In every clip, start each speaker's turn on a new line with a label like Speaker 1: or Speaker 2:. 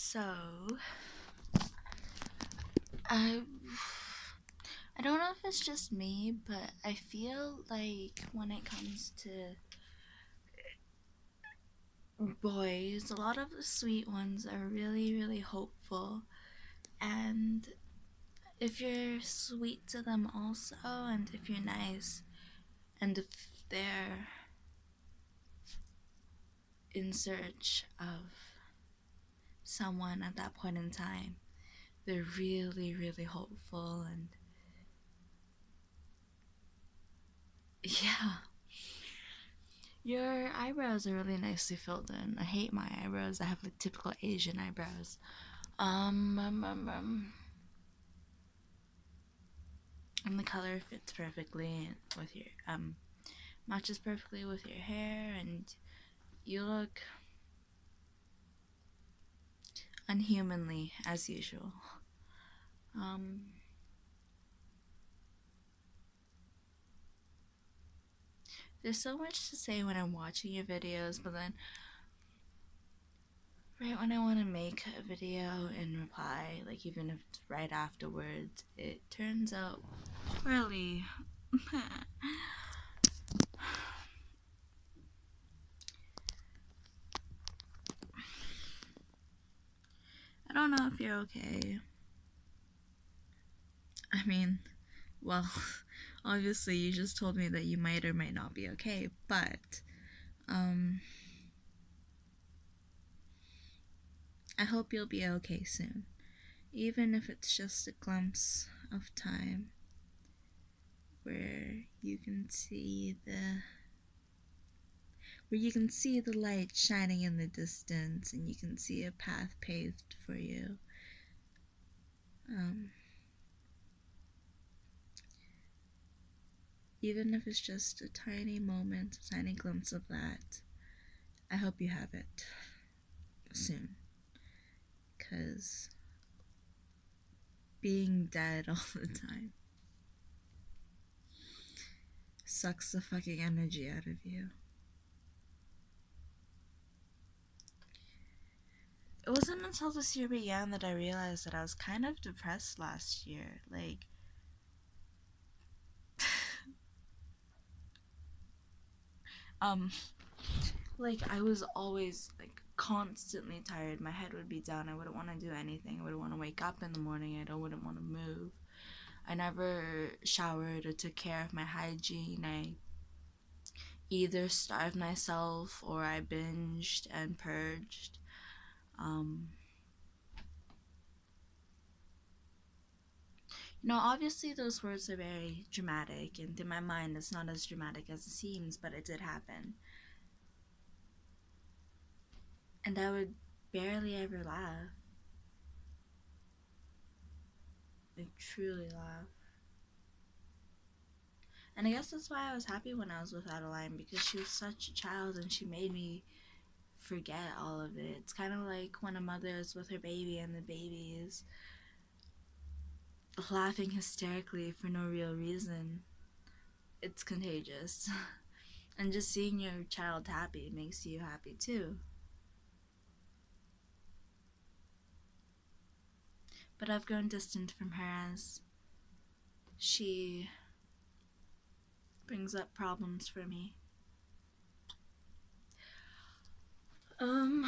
Speaker 1: So, I I don't know if it's just me, but I feel like when it comes to boys, a lot of the sweet ones are really, really hopeful. And if you're sweet to them also, and if you're nice, and if they're in search of someone at that point in time, they're really, really hopeful. And yeah, your eyebrows are really nicely filled in. I hate my eyebrows. I have like typical Asian eyebrows. Um, um, um, um. And the color fits perfectly with your matches perfectly with your hair, and you look unhumanly as usual. Um, there's so much to say when I'm watching your videos, but then right when I want to make a video and reply, like even if it's right afterwards, it turns out poorly. I don't know if you're okay. I mean, well, obviously you just told me that you might or might not be okay, but um I hope you'll be okay soon. Even if it's just a glimpse of time where you can see the light shining in the distance, and you can see a path paved for you. Um, Even if it's just a tiny moment, a tiny glimpse of that, I hope you have it soon. Because being dead all the time sucks the fucking energy out of you. It wasn't until this year began that I realized that I was kind of depressed last year. Um, I was always constantly tired. My head would be down. I wouldn't want to do anything. I wouldn't want to wake up in the morning. I wouldn't want to move. I never showered or took care of my hygiene. I either starved myself or I binged and purged. Um, Obviously those words are very dramatic, and in my mind it's not as dramatic as it seems, but it did happen. And I would barely ever laugh. Like, truly laugh. And I guess that's why I was happy when I was with Adeline, because she was such a child and she made me forget all of it. It's kind of like when a mother is with her baby and the baby is laughing hysterically for no real reason. It's contagious. And just seeing your child happy makes you happy too. But I've grown distant from her as she brings up problems for me. Um,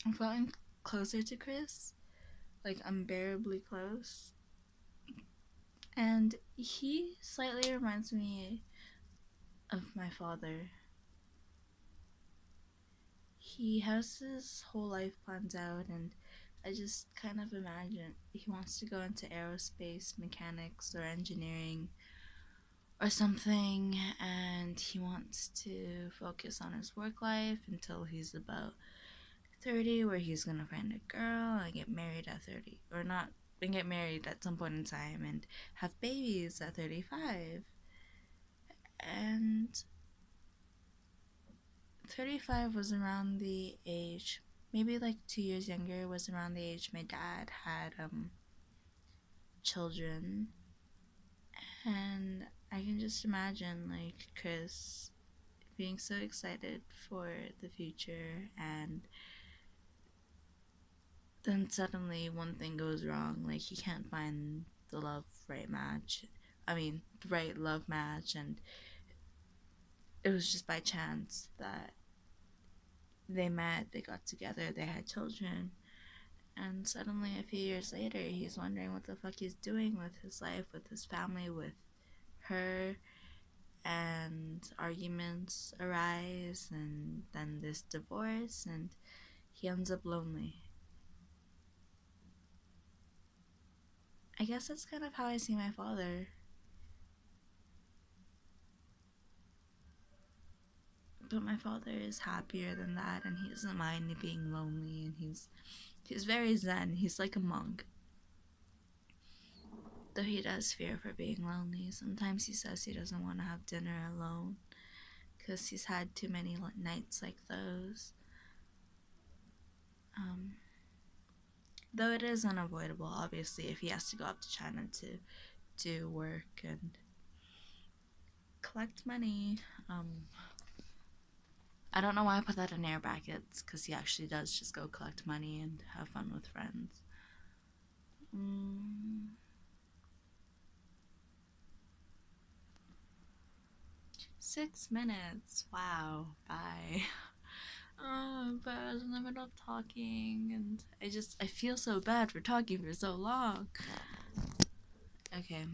Speaker 1: I'm getting closer to Chris, like unbearably close. And he slightly reminds me of my father. He has his whole life planned out, and I just kind of imagine he wants to go into aerospace mechanics or engineering or something, and he wants to focus on his work life until he's about 30, where he's gonna find a girl and get married at 30, or not, and get married at some point in time and have babies at 35. And 35 was around the age, maybe like 2 years younger, was around the age my dad had children. And I can just imagine like Chris being so excited for the future, and then suddenly one thing goes wrong. Like, he can't find the right love match, and it was just by chance that they met, they got together, they had children, and suddenly a few years later, he's wondering what the fuck he's doing with his life, with his family, with her, and arguments arise, and then this divorce, and he ends up lonely. I guess that's kind of how I see my father. But my father is happier than that, and he doesn't mind being lonely, and he's very zen. He's like a monk. Though he does fear for being lonely. Sometimes he says he doesn't want to have dinner alone because he's had too many nights like those. Though it is unavoidable, obviously, if he has to go up to China to do work and collect money. I don't know why I put that in air brackets, because he actually does just go collect money and have fun with friends. 6 minutes. Wow. Bye. Oh, but I was in the middle of talking, and I feel so bad for talking for so long. Okay.